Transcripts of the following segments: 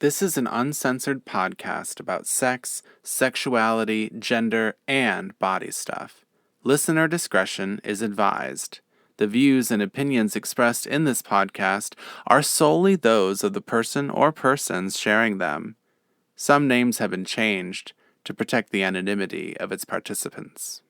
This is an uncensored podcast about sex, sexuality, gender, and body stuff. Listener discretion is advised. The views and opinions expressed in this podcast are solely those of the person or persons sharing them. Some names have been changed to protect the anonymity of its participants.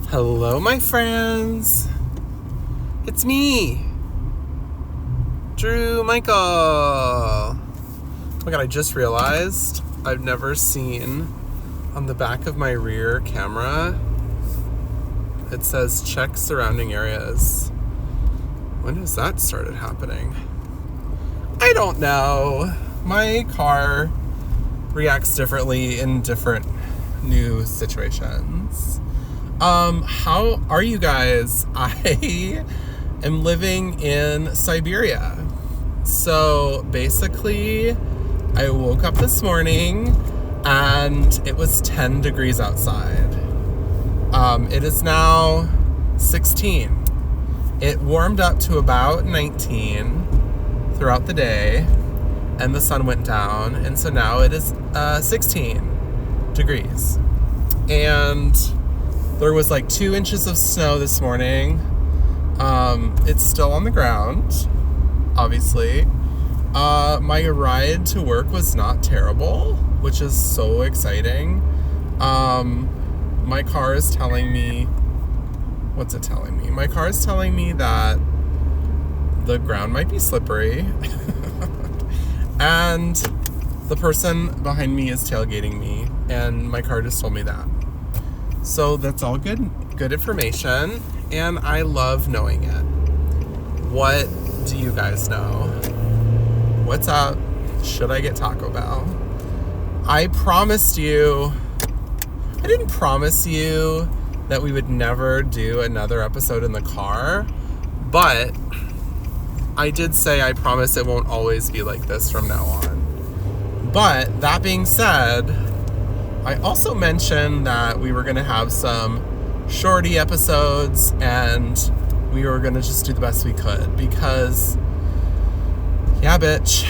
Hello, my friends. It's me, Drew Michael. Oh my god, I just realized I've never seen on the back of my rear camera, it says check surrounding areas. When has that started happening? I don't know. My car reacts differently in different new situations. How are you guys? I am living in Siberia. So basically, I woke up this morning and it was 10 degrees outside. It is now 16. It warmed up to about 19 throughout the day and the sun went down. And so now it is 16 degrees. And there was like 2 inches of snow this morning. It's still on the ground, obviously. My ride to work was not terrible, which is so exciting. My car is telling me, what's it telling me? My car is telling me that the ground might be slippery. And the person behind me is tailgating me, and my car just told me that. So that's all good information, and I love knowing it. What do you guys know? What's up? Should I get Taco Bell? I didn't promise you that we would never do another episode in the car, but I did say I promise it won't always be like this from now on. But that being said, I also mentioned that we were going to have some shorty episodes and we were going to just do the best we could because, yeah, bitch,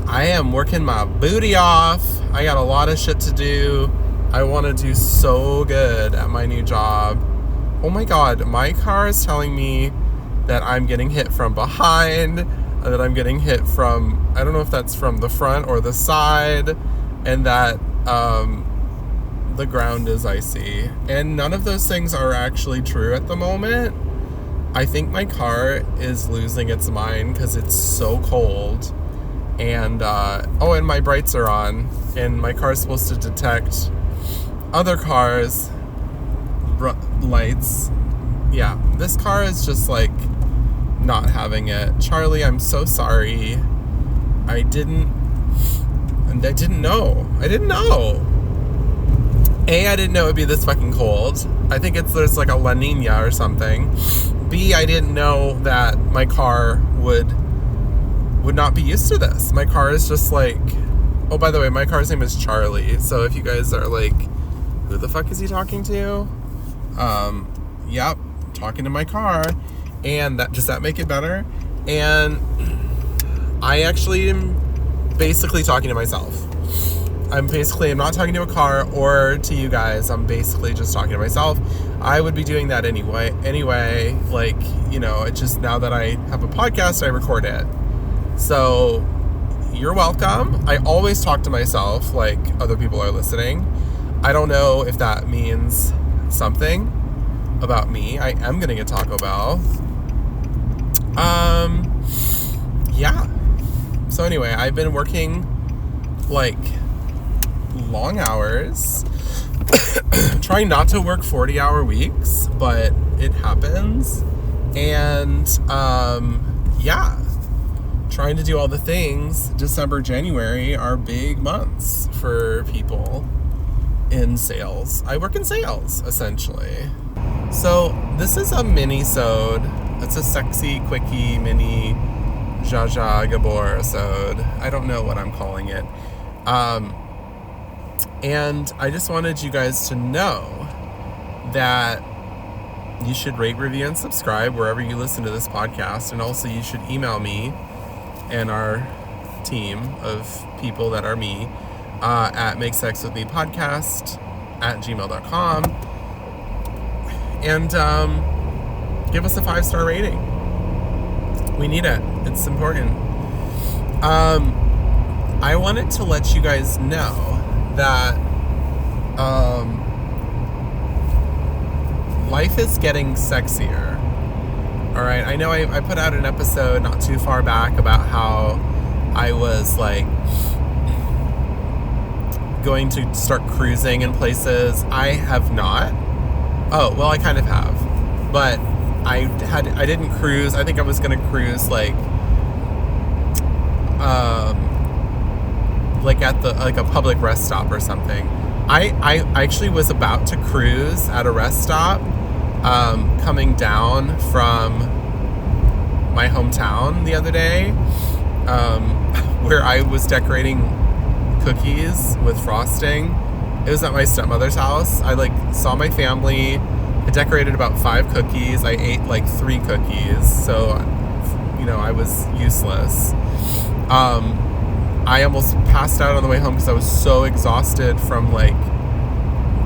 I am working my booty off. I got a lot of shit to do. I want to do so good at my new job. Oh my god, my car is telling me that I'm getting hit from behind, that I'm getting hit from, I don't know if that's from the front or the side, and that, the ground is icy, and none of those things are actually true at the moment. I think my car is losing its mind because it's so cold, and and my brights are on, and my car is supposed to detect other cars' lights. Yeah, this car is just like not having it. Charlie, I'm so sorry. I didn't know. I didn't know it'd be this fucking cold. I think there's like a La Nina or something. B, I didn't know that my car would not be used to this. My car is just like, oh, by the way, my car's name is Charlie. So if you guys are like, who the fuck is he talking to? Yep, talking to my car. And does that make it better? And I actually am basically talking to myself. I'm not talking to a car or to you guys. I'm basically just talking to myself. I would be doing that anyway, like, you know, it's just now that I have a podcast, I record it. So you're welcome. I always talk to myself like other people are listening. I don't know if that means something about me. I am gonna get Taco Bell. Yeah. So anyway, I've been working like long hours, trying not to work 40-hour weeks, but it happens. And yeah, trying to do all the things. December, January are big months for people in sales. I work in sales, essentially. So this is a mini-sode. It's a sexy, quickie, mini Zsa Zsa Gabor-sode. I don't know what I'm calling it. And I just wanted you guys to know that you should rate, review, and subscribe wherever you listen to this podcast. And also you should email me and our team of people that are me at makesexwithmepodcast@gmail.com. And give us a 5-star rating. We need it. It's important. I wanted to let you guys know that life is getting sexier. Alright, I know I put out an episode not too far back about how I was like going to start cruising in places. I have not. Oh, well, I kind of have. But I didn't cruise. I think I was going to cruise like at a public rest stop or something. I actually was about to cruise at a rest stop coming down from my hometown the other day, where I was decorating cookies with frosting. It was at my stepmother's house. I saw my family. I decorated about 5 cookies. I ate 3 cookies. So, I was useless. I almost passed out on the way home because I was so exhausted from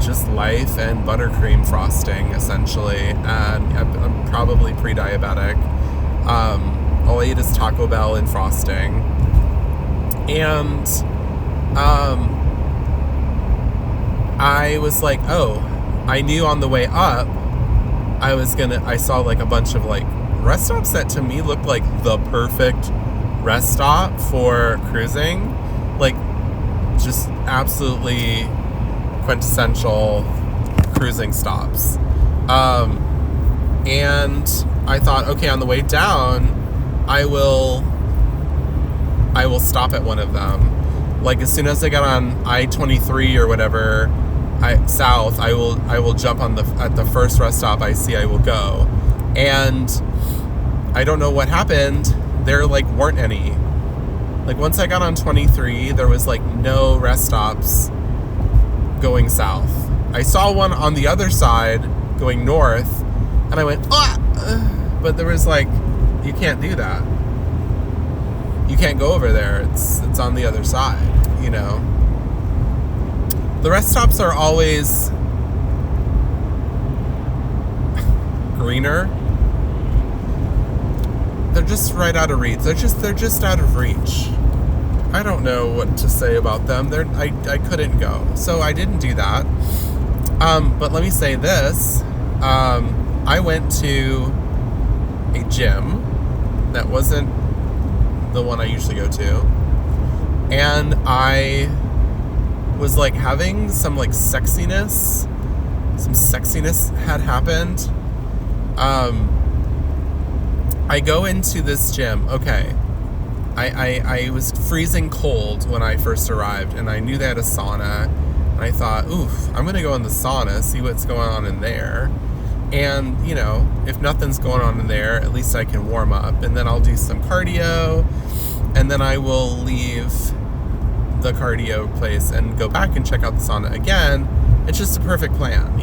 just life and buttercream frosting, essentially. And I'm probably pre-diabetic. All I eat is Taco Bell and frosting. And I was like, oh, I knew on the way up I saw a bunch of rest stops that to me looked like the perfect rest stop for cruising. Just absolutely quintessential cruising stops. And I thought, okay, on the way down, I will stop at one of them. As soon as I got on I-23 or whatever, south, I will jump at the first rest stop I see. I will go. And I don't know what happened. There weren't any. Once I got on 23, there was no rest stops going south. I saw one on the other side going north, and I went, but there was you can't do that. You can't go over there. It's on the other side, The rest stops are always greener. They're just right out of reach. They're just out of reach. I don't know what to say about them. I couldn't go, so I didn't do that. But let me say this: I went to a gym that wasn't the one I usually go to, and I was having some sexiness. Some sexiness had happened. I go into this gym. Okay. I was freezing cold when I first arrived, and I knew they had a sauna, and I thought, oof, I'm going to go in the sauna, see what's going on in there. And, if nothing's going on in there, at least I can warm up, and then I'll do some cardio, and then I will leave the cardio place and go back and check out the sauna again. It's just a perfect plan,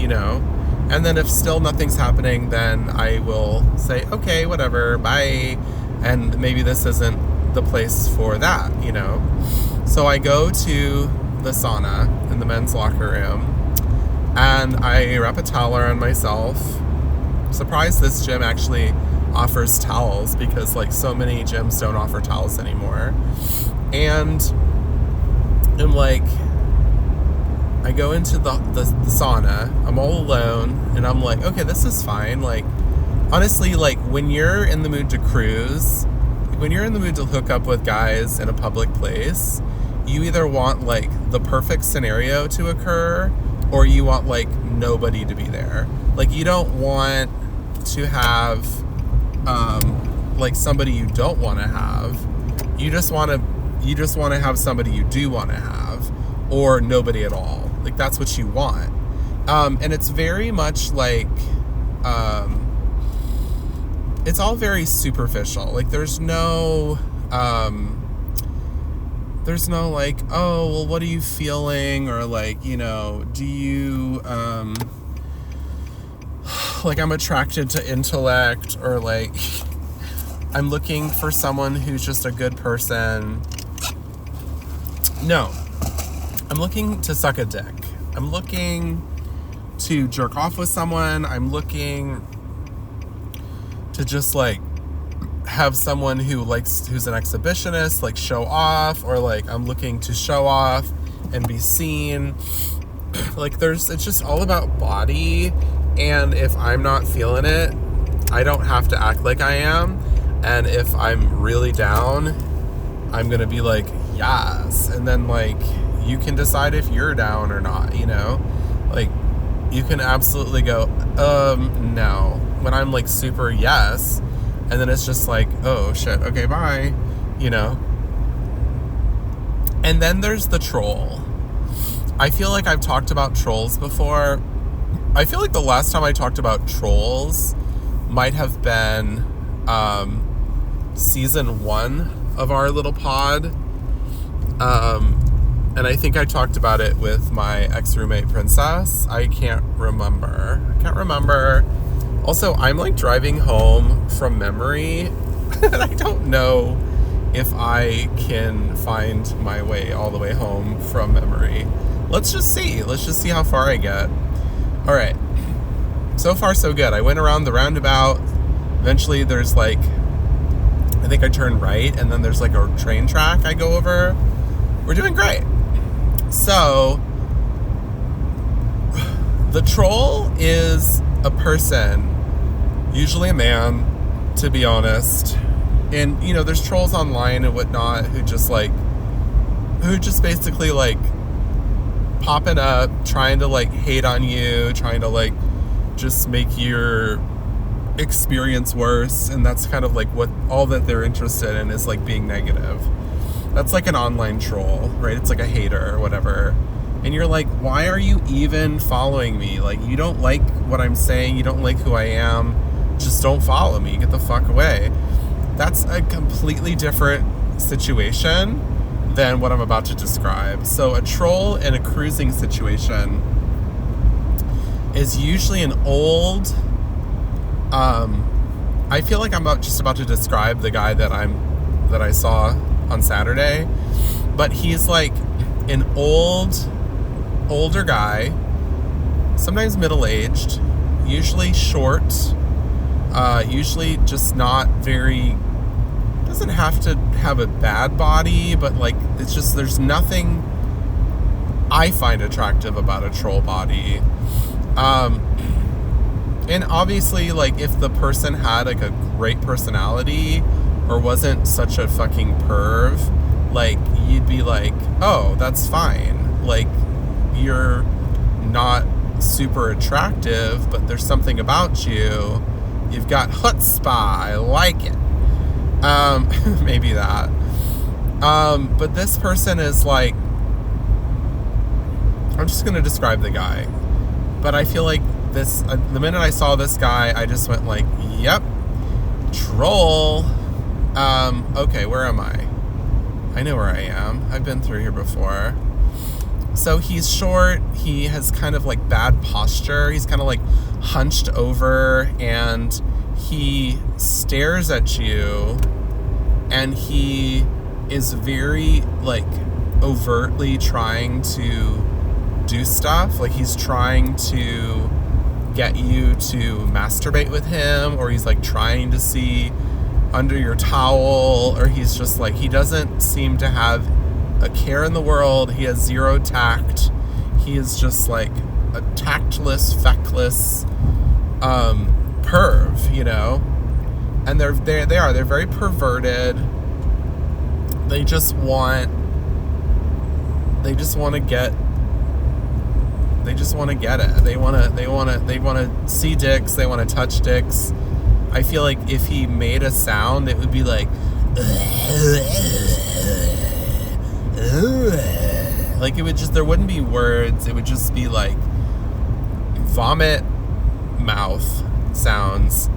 And then if still nothing's happening, then I will say, okay, whatever, bye. And maybe this isn't the place for that, So I go to the sauna in the men's locker room, and I wrap a towel around myself. I'm surprised this gym actually offers towels, because so many gyms don't offer towels anymore. And I'm I go into the sauna, I'm all alone, and I'm okay, this is fine. Honestly, when you're in the mood to cruise, when you're in the mood to hook up with guys in a public place, you either want like the perfect scenario to occur, or you want like nobody to be there. Like, you don't want to have like somebody you don't want to have. You just want to have somebody you do want to have, or nobody at all. Like, that's what you want. And it's very much like it's all very superficial. Like, there's no like, oh, well, what are you feeling? Or like, you know, do you, like, I'm attracted to intellect, or like, I'm looking for someone who's just a good person. No, I'm looking to suck a dick. I'm looking to jerk off with someone. I'm looking to just like have someone who's an exhibitionist, like, show off, or like, I'm looking to show off and be seen. Like, it's just all about body. And if I'm not feeling it, I don't have to act like I am. And if I'm really down, I'm gonna be like, yes. And then like, you can decide if you're down or not, you know? Like, you can absolutely go, no, when I'm like super yes. And then it's just like, oh shit, okay, bye, you know? And then there's the troll. I feel like I've talked about trolls before. I feel like the last time I talked about trolls might have been season 1 of our little pod. And I think I talked about it with my ex-roommate, Princess. I can't remember. Also, I'm like driving home from memory, and I don't know if I can find my way all the way home from memory. Let's just see how far I get. All right. So far, so good. I went around the roundabout. Eventually, there's like, I think I turn right, and then there's like a train track I go over. We're doing great. So, the troll is a person, usually a man, to be honest. And, you know, there's trolls online and whatnot who just basically like popping up, trying to like hate on you, trying to like just make your experience worse. And that's kind of like what all that they're interested in is, like, being negative. That's like an online troll, right? It's like a hater or whatever. And you're like, why are you even following me? Like, you don't like what I'm saying. You don't like who I am. Just don't follow me. Get the fuck away. That's a completely different situation than what I'm about to describe. So a troll in a cruising situation is usually an old, I feel like I'm just about to describe the guy that I saw on Saturday, but he's like an older guy, sometimes middle-aged, usually short, usually just not very, doesn't have to have a bad body, but like, it's just, there's nothing I find attractive about a troll body. And obviously, like, if the person had like a great personality or wasn't such a fucking perv, like, you'd be like, oh, that's fine. Like, you're not super attractive, but there's something about you. You've got chutzpah. I like it. Maybe that. But this person is like, I'm just going to describe the guy. But I feel like this, the minute I saw this guy, I just went like, yep, troll. Okay, where am I? I know where I am. I've been through here before. So he's short. He has kind of like bad posture. He's kind of like hunched over, and he stares at you, and he is very like overtly trying to do stuff. Like, he's trying to get you to masturbate with him, or he's like trying to see under your towel, or he's just like, he doesn't seem to have a care in the world. He has zero tact. He is just like a tactless, feckless perv, you know? And they're very perverted. They just want they just want to get it. They want to see dicks. They want to touch dicks. I feel like if he made a sound, it would be like it would just, there wouldn't be words. It would just be like vomit mouth sounds,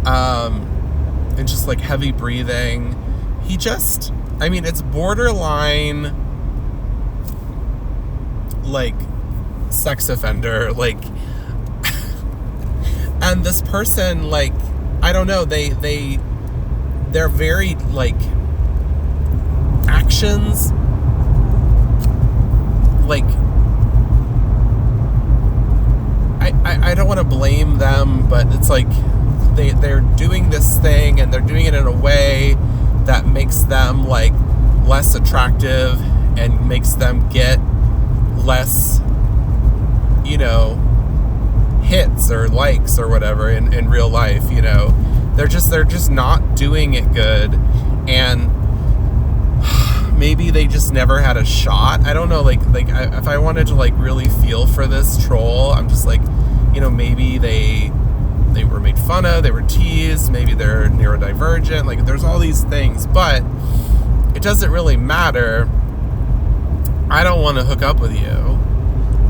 and just like heavy breathing. He just, I mean, it's borderline like sex offender, like, and this person, like, I don't know, they're very, like, actions, like, I don't want to blame them, but it's like they're doing this thing, and they're doing it in a way that makes them, like, less attractive and makes them get less, you know, hits or likes or whatever in real life. You know, they're just not doing it good, and maybe they just never had a shot. I don't know, like if I wanted to, like, really feel for this troll, I'm just like, you know, maybe they were made fun of, they were teased, maybe they're neurodivergent, like, there's all these things, but it doesn't really matter. I don't want to hook up with you,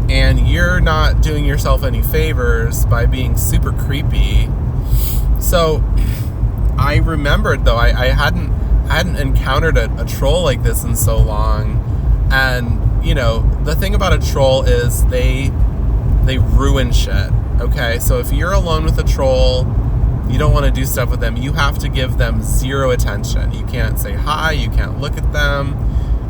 and you're not doing yourself any favors by being super creepy. So I remembered, though, I hadn't encountered a troll like this in so long. And, you know, the thing about a troll is they ruin shit. Okay, so if you're alone with a troll, you don't want to do stuff with them, you have to give them zero attention. You can't say hi, you can't look at them,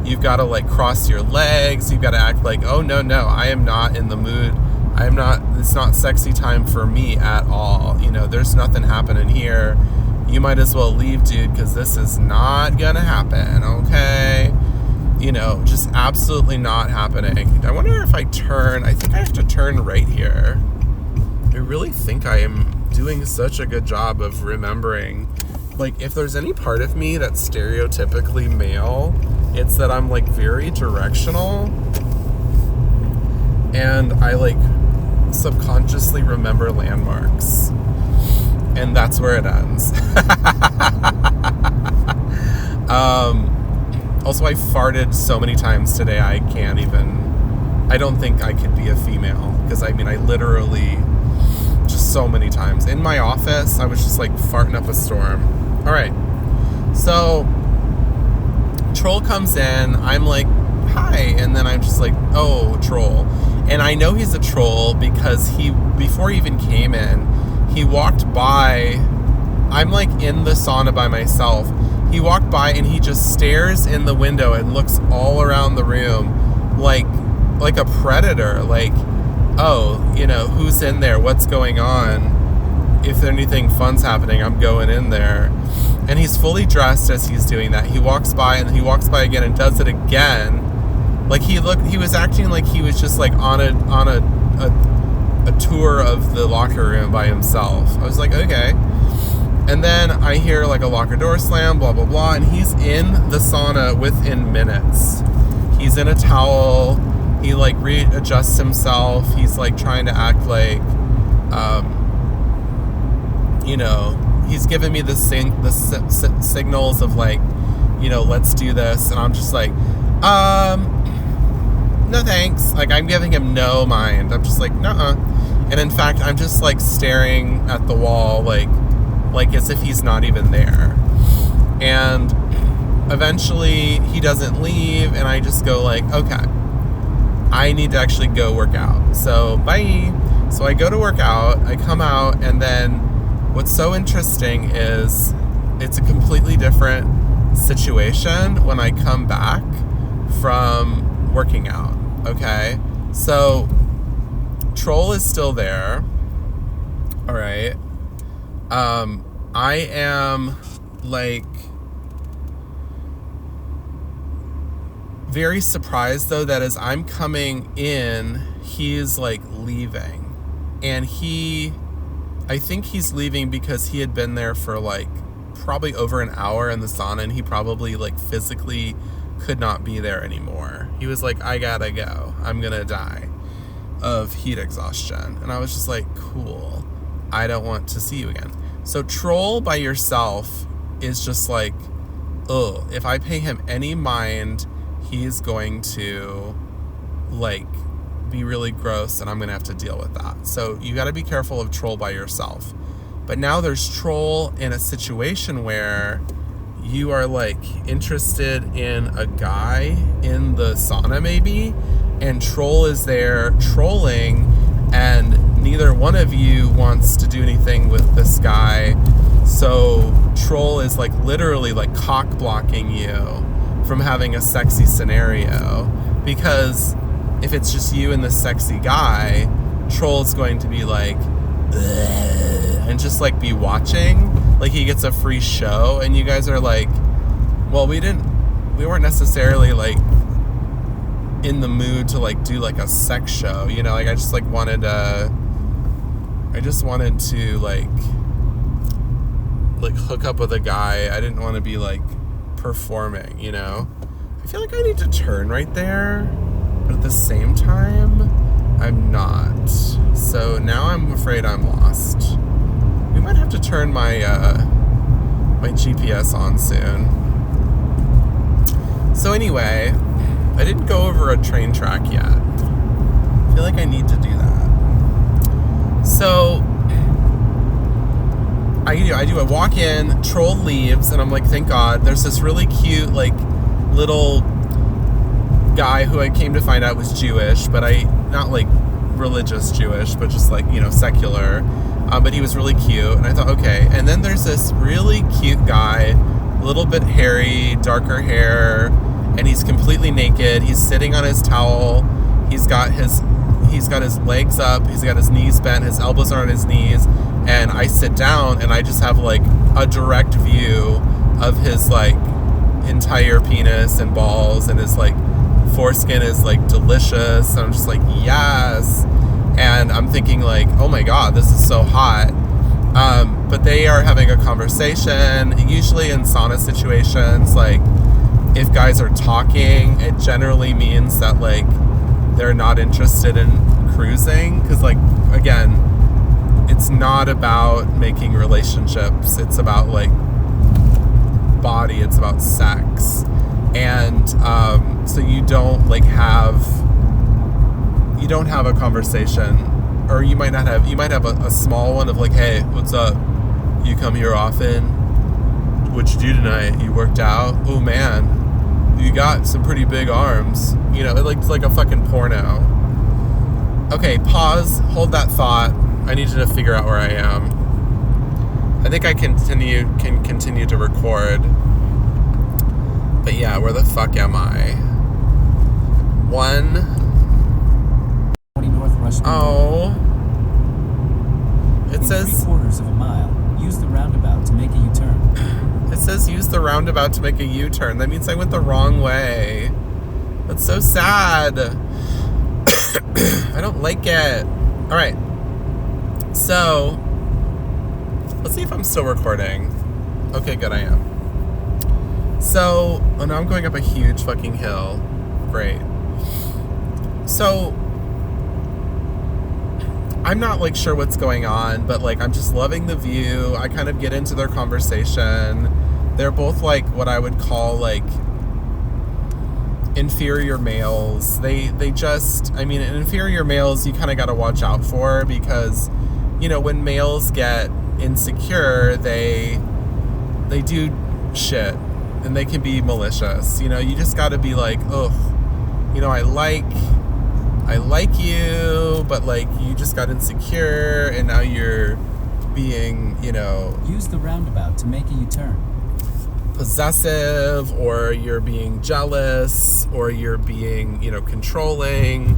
you've got to, like, cross your legs, you've got to act like, oh, no, I am not in the mood, it's not sexy time for me at all, you know, there's nothing happening here, you might as well leave, dude, because this is not gonna happen, okay? You know, just absolutely not happening. I wonder if I think I have to turn right here. I really think I am doing such a good job of remembering. Like, if there's any part of me that's stereotypically male, it's that I'm, like, very directional. And I, like, subconsciously remember landmarks. And that's where it ends. Also, I farted so many times today, I don't think I could be a female. Because, I mean, I literally, just so many times. In my office, I was just, like, farting up a storm. All right. So, troll comes in. I'm like, hi. And then I'm just like, oh, troll. And I know he's a troll because before he even came in, he walked by. I'm, like, in the sauna by myself. He walked by and he just stares in the window and looks all around the room like a predator. Like, oh, you know, who's in there? What's going on? If anything fun's happening, I'm going in there. And he's fully dressed as he's doing that. He walks by and then he walks by again and does it again. Like, he was acting like he was just, like, on a tour of the locker room by himself. I was like, okay. And then I hear, like, a locker door slam, blah, blah, blah, and he's in the sauna within minutes. He's in a towel. He, like, readjusts himself. He's, like, trying to act like, you know, he's giving me the signals of, like, you know, let's do this. And I'm just like, no thanks. Like, I'm giving him no mind. I'm just like, nuh-uh. And in fact, I'm just, like, staring at the wall, like as if he's not even there. And eventually he doesn't leave, and I just go like, okay, I need to actually go work out. So bye. So I go to work out, I come out, and then what's so interesting is it's a completely different situation when I come back from working out. Okay, so troll is still there. All right. I am, like, very surprised, though, that as I'm coming in, he's, like, leaving. And I think he's leaving because he had been there for, like, probably over an hour in the sauna, and he probably, like, physically could not be there anymore. He was like, I gotta go. I'm gonna die of heat exhaustion. And I was just like, cool. I don't want to see you again. So troll by yourself is just like, oh, if I pay him any mind, he's going to like be really gross and I'm gonna have to deal with that. So you gotta be careful of troll by yourself. But now there's troll in a situation where you are like interested in a guy in the sauna maybe, and troll is there trolling, and neither one of you wants to do anything with this guy. So troll is like literally like cock blocking you from having a sexy scenario, because if it's just you and the sexy guy, troll's going to be like, ugh, and just like be watching like he gets a free show, and you guys are like, well, we weren't necessarily like in the mood to like do like a sex show, you know, like I just wanted to like hook up with a guy. I didn't want to be like performing, you know. I feel like I need to turn right there, but at the same time I'm not. So now I'm afraid I'm lost. We might have to turn my my GPS on soon. So anyway, I didn't go over a train track yet. I feel like I need to do that. So I do a walk in, troll leaves, and I'm like, thank God. There's this really cute like little guy who I came to find out was Jewish, but not like religious Jewish, but just like, you know, secular. But he was really cute, and I thought, okay. And then there's this really cute guy, a little bit hairy, darker hair, and he's completely naked. He's sitting on his towel. He's got his legs up. He's got his knees bent. His elbows are on his knees. And I sit down, and I just have like a direct view of his like entire penis and balls, and his like foreskin is like delicious. And I'm just like, yes. And I'm thinking like, oh my God, this is so hot. But they are having a conversation. Usually in sauna situations, like if guys are talking, it generally means that like they're not interested in cruising. Because like, again, it's not about making relationships. It's about like body. It's about sex. And so you don't have a conversation, or you might have a small one of like, hey, what's up? You come here often? What'd you do tonight? You worked out? Oh man, you got some pretty big arms. You know, it's like a fucking porno. Okay, pause, hold that thought. I need you to figure out where I am. I think I can continue to record. But yeah, where the fuck am I? Oh. It says 3/4 of a mile. Use the roundabout to make a U-turn. It says use the roundabout to make a U-turn. That means I went the wrong way. That's so sad. I don't like it. All right. So, let's see if I'm still recording. Okay, good, I am. So, now I'm going up a huge fucking hill. Great. So, I'm not like sure what's going on, but like I'm just loving the view. I kind of get into their conversation. They're both like what I would call like inferior males. They just, I mean, inferior males you kind of got to watch out for, because, you know, when males get insecure, they do shit, and they can be malicious. You know, you just got to be like, oh, you know, I like you, but like you just got insecure, and now you're being, you know, use the roundabout to make a U-turn. Possessive, or you're being jealous, or you're being, you know, controlling,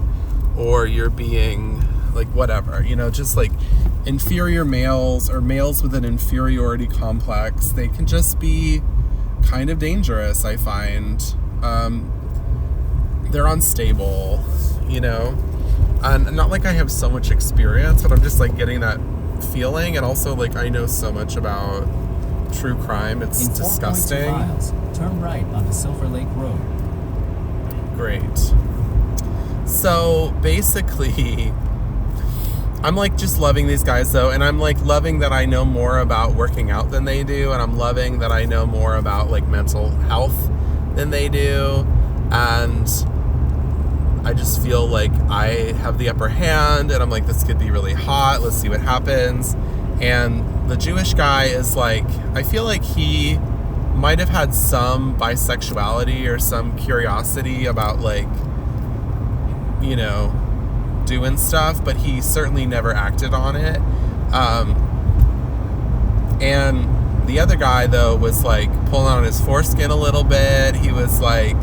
or you're being like whatever, you know, just like inferior males or males with an inferiority complex. They can just be kind of dangerous, I find. They're unstable, you know, and not like I have so much experience, but I'm just like getting that feeling. And also like I know so much about true crime. It's in disgusting. 4.2 miles, turn right onto Silver Lake Road. Great. So basically, I'm like just loving these guys though, and I'm like loving that I know more about working out than they do, and I'm loving that I know more about like mental health than they do, and I just feel like I have the upper hand, and I'm like, this could be really hot, let's see what happens. And the Jewish guy is like, I feel like he might have had some bisexuality or some curiosity about like, you know, doing stuff, but he certainly never acted on it. And the other guy though was like pulling on his foreskin a little bit. He was like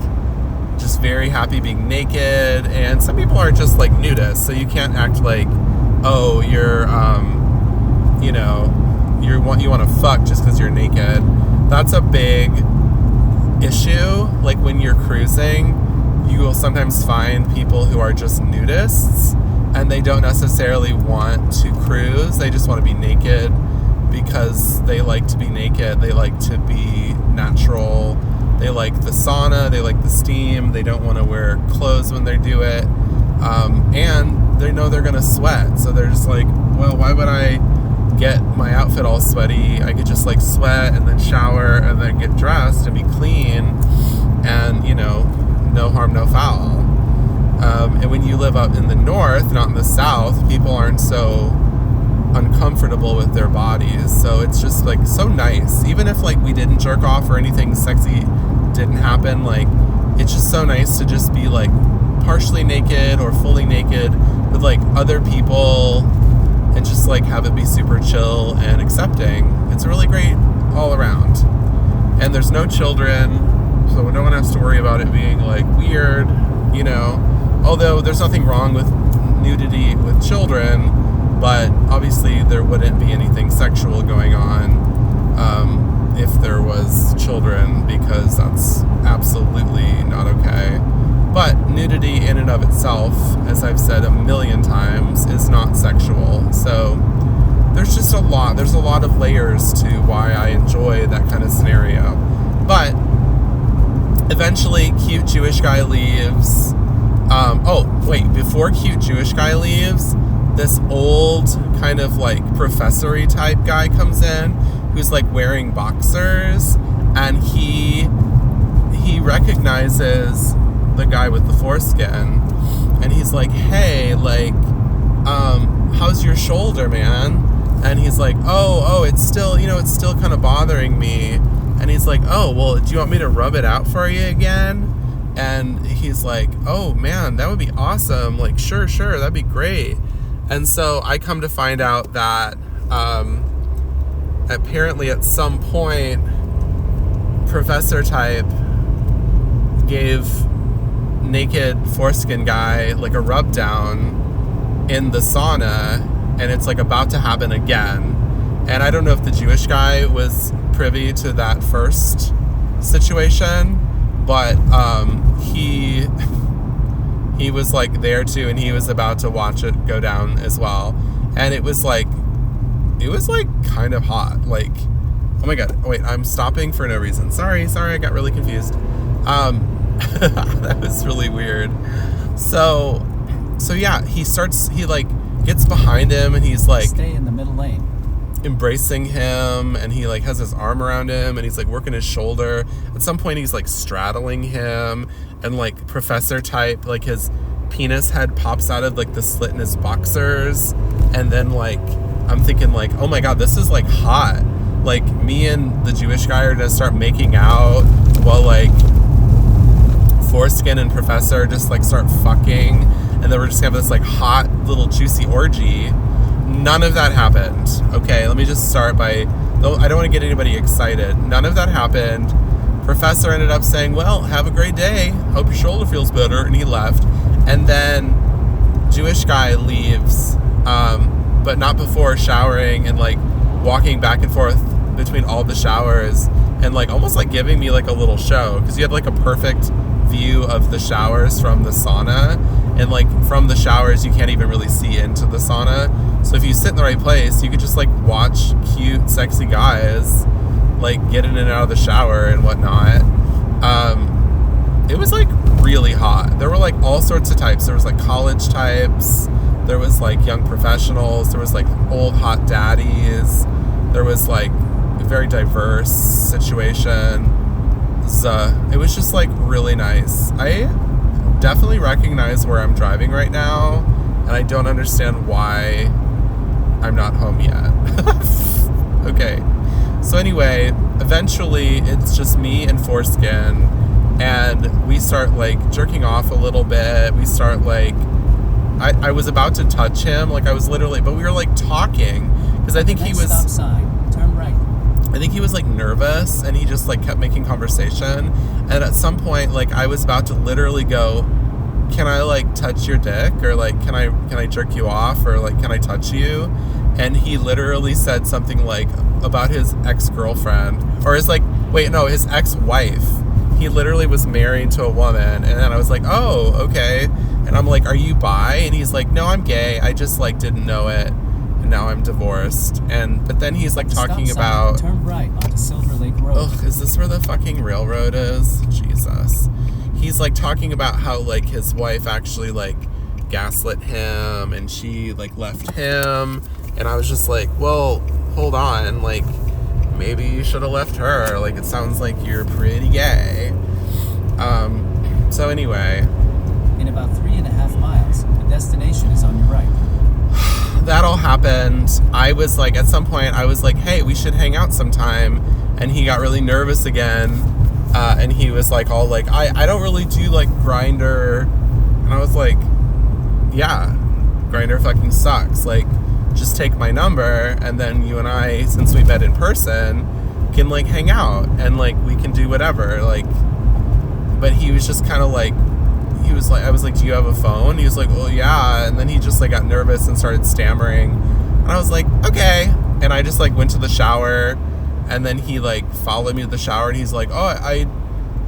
just very happy being naked, and some people are just like nudists, so you can't act like, oh, you're you know, you want to fuck just because you're naked. That's a big issue. Like when you're cruising, you will sometimes find people who are just nudists, and they don't necessarily want to cruise. They just want to be naked because they like to be naked. They like to be natural. They like the sauna. They like the steam. They don't want to wear clothes when they do it. And they know they're going to sweat. So they're just like, well, why would I get my outfit all sweaty? I could just like sweat and then shower and then get dressed and be clean, and, you know, no harm, no foul. And when you live up in the north, not in the south, people aren't so uncomfortable with their bodies. So it's just like so nice. Even if like we didn't jerk off or anything sexy didn't happen, like it's just so nice to just be like partially naked or fully naked with like other people, and just like have it be super chill and accepting. It's really great all around. And there's no children, so no one has to worry about it being like weird, you know. Although there's nothing wrong with nudity with children, but obviously there wouldn't be anything sexual going on if there was children, because that's absolutely not okay. But nudity in and of itself, as I've said a million times, is not sexual. So there's just there's a lot of layers to why I enjoy that kind of scenario. But eventually, cute Jewish guy leaves. Before cute Jewish guy leaves, this old kind of like professor-y type guy comes in, who's like wearing boxers, and he recognizes the guy with the foreskin, and he's like, hey, like, how's your shoulder, man? And he's like, oh, it's still kind of bothering me. And he's like, oh, well, do you want me to rub it out for you again? And he's like, oh man, that would be awesome. Like, sure, that'd be great. And so I come to find out that apparently at some point, Professor Type gave naked foreskin guy like a rub down in the sauna, and it's like about to happen again. And I don't know if the Jewish guy was privy to that first situation, but he was like there too, and he was about to watch it go down as well. And it was like kind of hot. Like, oh my god, wait, I'm stopping for no reason. Sorry, I got really confused. That was really weird. So yeah, he like gets behind him, and he's like, stay in the middle lane, embracing him, and he like has his arm around him, and he's like working his shoulder. At some point he's like straddling him, and like Professor Type, like his penis head pops out of like the slit in his boxers, and then like I'm thinking like, oh my god, this is like hot. Like me and the Jewish guy are gonna start making out while like Foreskin and Professor just like start fucking, and then we're just gonna have this like hot little juicy orgy. None of that happened. Okay, let me just start by, though I don't want to get anybody excited. None of that happened. Professor ended up saying, well, have a great day. Hope your shoulder feels better. And he left. And then Jewish guy leaves, but not before showering and like walking back and forth between all the showers and like almost like giving me like a little show, because you had like a perfect view of the showers from the sauna, and like from the showers you can't even really see into the sauna. So if you sit in the right place, you could just like watch cute, sexy guys like get in and out of the shower and whatnot. it was like really hot. There were like all sorts of types. There was like college types. There was like young professionals. There was like old hot daddies. There was like a very diverse situation. It was just like really nice. I definitely recognize where I'm driving right now, and I don't understand why I'm not home yet. Okay. So anyway, eventually it's just me and Foreskin, and we start like jerking off a little bit. We start like, I was about to touch him, like I was literally, but we were like talking, because I think he was, stop sign, turn right. I think he was like nervous, and he just like kept making conversation. And at some point, like I was about to literally go, can I like touch your dick, or like can I jerk you off, or like can I touch you? And he literally said something like about his ex-girlfriend, or his his ex-wife. He literally was married to a woman, and then I was like, oh, okay. And I'm like, are you bi? And he's like, no, I'm gay. I just like didn't know it, and now I'm divorced. But then he's like talking about, turn right onto Silver Lake Road. Ugh, is this where the fucking railroad is? Jesus. He's like talking about how like his wife actually like gaslit him, and she like left him. And I was just like, well, hold on, like maybe you should have left her. Like it sounds like you're pretty gay. So anyway, in about 3.5 miles, the destination is on your right. That all happened. I was like, at some point I was like, hey, we should hang out sometime. And he got really nervous again. And he was like, all like, I don't really do like Grindr. And I was like, yeah, Grindr fucking sucks. Like, just take my number, and then you and I, since we met in person, can like hang out, and like we can do whatever. Like, but he was just kind of like, I was like, do you have a phone? He was like, well, yeah. And then he just like got nervous and started stammering, and I was like, okay. And I just like went to the shower, and then he like followed me to the shower, and he's like, oh,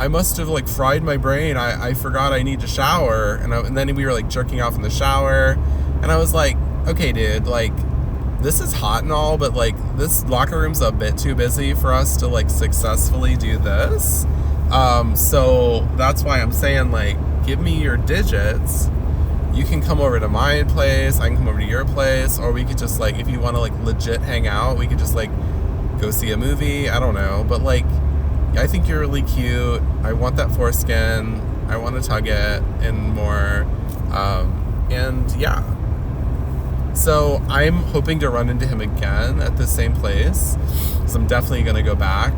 I must have like fried my brain. I forgot I need to shower. And then we were like jerking off in the shower, and I was like, okay, dude, like, this is hot and all, but like this locker room's a bit too busy for us to like successfully do this. So that's why I'm saying, like, give me your digits. You can come over to my place, I can come over to your place, or we could just like, if you want to like legit hang out, we could just like go see a movie. I don't know, but like, I think you're really cute. I want that foreskin. I want to tug it and more. And yeah. So I'm hoping to run into him again at the same place, because I'm definitely going to go back.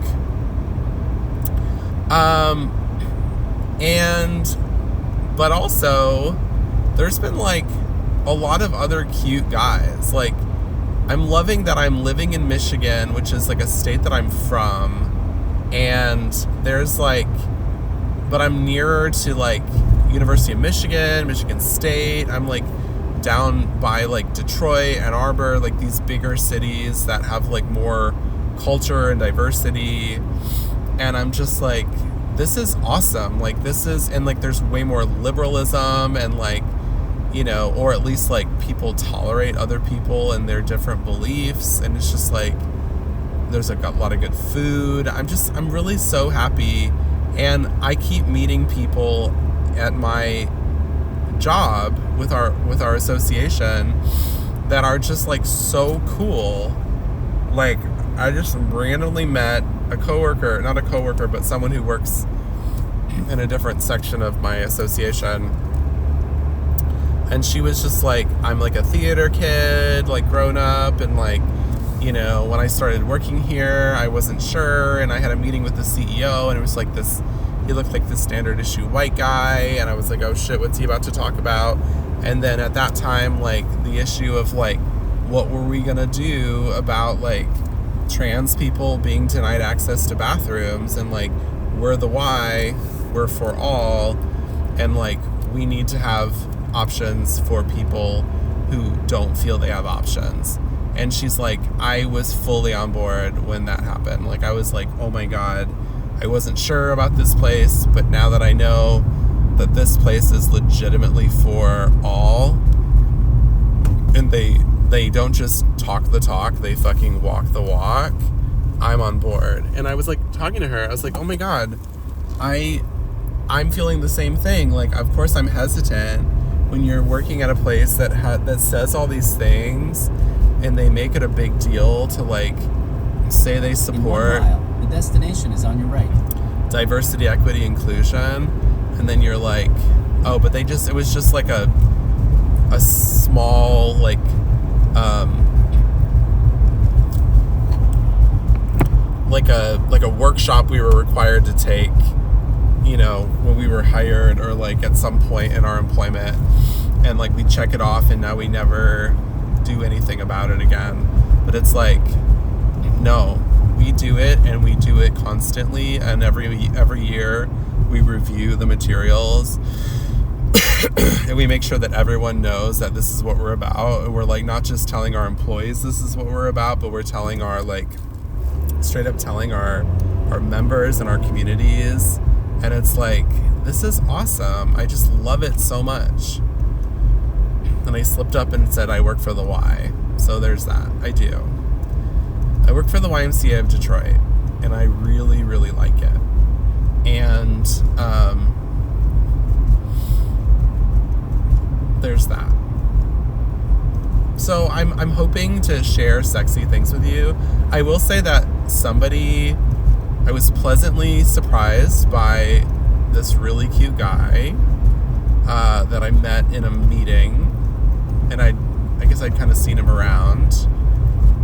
But also, there's been like a lot of other cute guys. Like, I'm loving that I'm living in Michigan, which is like a state that I'm from, and there's like, but I'm nearer to like University of Michigan, Michigan State. I'm like down by like Detroit, Ann Arbor, like these bigger cities that have like more culture and diversity. And I'm just like, this is awesome. Like, this is, and like there's way more liberalism, and like, you know, or at least like people tolerate other people and their different beliefs. And it's just like, there's a lot of good food. I'm really so happy. And I keep meeting people at my job with our association that are just like so cool. Like, I just randomly met not a coworker, but someone who works in a different section of my association, and she was just like, I'm like a theater kid, like grown up, and like, you know, when I started working here, I wasn't sure, and I had a meeting with the CEO, and it was like this, he looked like this standard issue white guy, and I was like, oh shit, what's he about to talk about? And then at that time, like, the issue of like, what were we gonna do about like trans people being denied access to bathrooms, and like, we're the Y, we're for all, and like, we need to have options for people who don't feel they have options. And she's like, I was fully on board when that happened. Like, I was like, oh my God, I wasn't sure about this place, but now that I know that this place is legitimately for all, and they don't just talk the talk, they fucking walk the walk, I'm on board. And I was like talking to her, I was like, oh my God, I'm feeling the same thing. Like, of course I'm hesitant when you're working at a place that says all these things and they make it a big deal to like say they support In 1 mile, the destination is on your right. diversity, equity, inclusion, and then you're like, oh, but it was just like a small like like a workshop we were required to take, you know, when we were hired or like at some point in our employment, and like we check it off and now we never do anything about it again. But it's like, no, we do it, and we do it constantly, and every year we review the materials and we make sure that everyone knows that this is what we're about. And we're like not just telling our employees this is what we're about, but we're telling our like straight up telling our members and our communities. And it's like, this is awesome. I just love it so much. And I slipped up and said I work for the Y. So there's that. I do. I work for the YMCA of Detroit, and I really, really like it. And there's that. So I'm hoping to share sexy things with you. I will say that I was pleasantly surprised by this really cute guy that I met in a meeting, and I guess I'd kind of seen him around,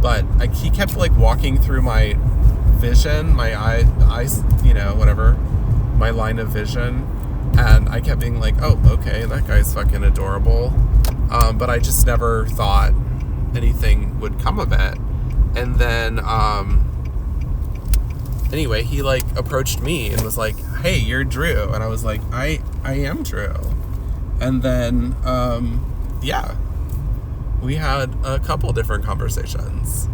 but he kept like walking through my vision, my eyes, you know, whatever, my line of vision, and I kept being like, oh, okay, that guy's fucking adorable, but I just never thought anything would come of it. And then anyway, he like approached me and was like, hey, you're Drew. And I was like, I am Drew. And then yeah, we had a couple different conversations,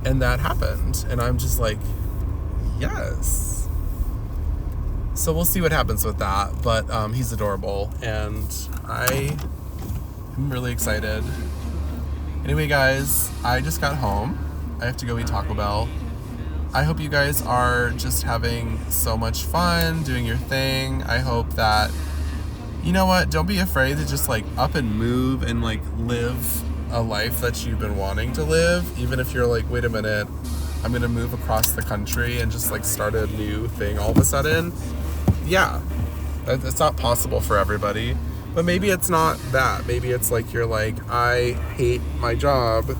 and that happened, and I'm just like, yes. So we'll see what happens with that, but he's adorable, and I am really excited. Anyway, guys, I just got home. I have to go eat Taco Bell. I hope you guys are just having so much fun doing your thing. I hope that, you know what, don't be afraid to just like up and move and like live a life that you've been wanting to live. Even if you're like, wait a minute, I'm gonna move across the country and just like start a new thing all of a sudden. Yeah, it's not possible for everybody. But maybe it's not that. Maybe it's like you're like, I hate my job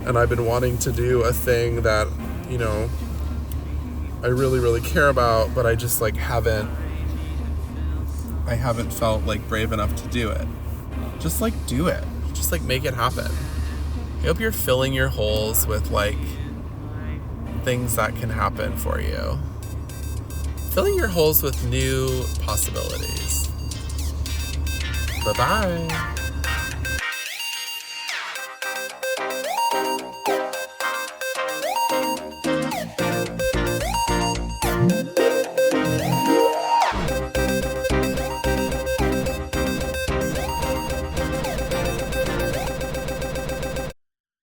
and I've been wanting to do a thing that, you know, I really, really care about, but I just like haven't felt like brave enough to do it. Just like do it. Just like make it happen. I hope you're filling your holes with like things that can happen for you. Filling your holes with new possibilities. Bye-bye.